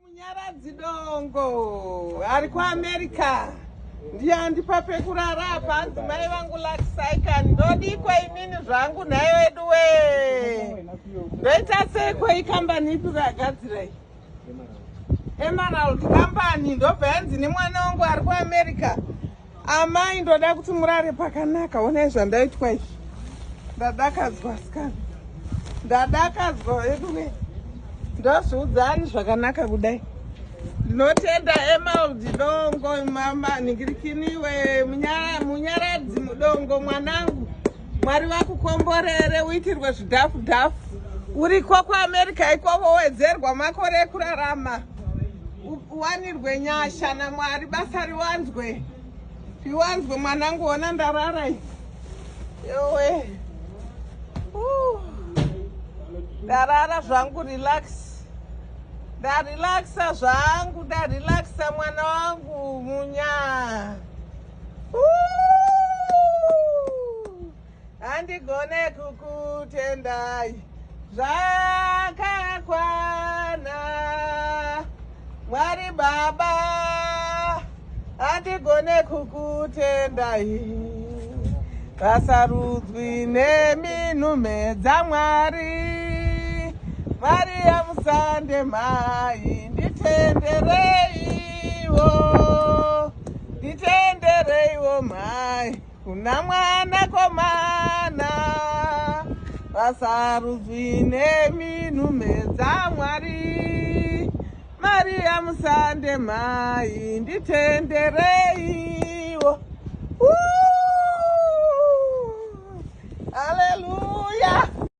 Munyaradzi Dongo ari kuAmerica ndiye andipa pekurara apa. Hanzi mai vangu Lakisaika ndodikwa inini zvangu nhayo yedu we ndoita seko ikambani ipi kagadzira iyi Emerald Company ndobva yanzi nemwana wangu ari kuAmerica. Amai ndoda kuti murare pakanaka. Onai zvandaitwa izvi ndadakadzwa sikana ndadakadzwa yedu we ndozviudzani zvakanaka kudai. Ndinotenda Emerald Dongo mama ningirikiniwe Munyaradzi Mudongo mwanangu. Mwari vakukomborere uitirwe zvidhafu dhafu. Uriko kuAmerica ikoko wedzerwa makore ekurarama. Uwanirwe nyasha naMwari basa riwanzwe. Riwanzwe mwanangu ona ndarara. Yowe. Ndarara zvangu relax. Ndarelaxa zvangu, ndarelaxa mwana wangu Munya. Handigone kukutendai zvakakwana Mwari Baba, handigone kukutendai vasarudzwi neminhume dzaMwari. Maria Musande mai nditendereiwo mai kuna mwana komana vasarudzwi neminhume dzaMwari. Maria Musande mai nditendereiwo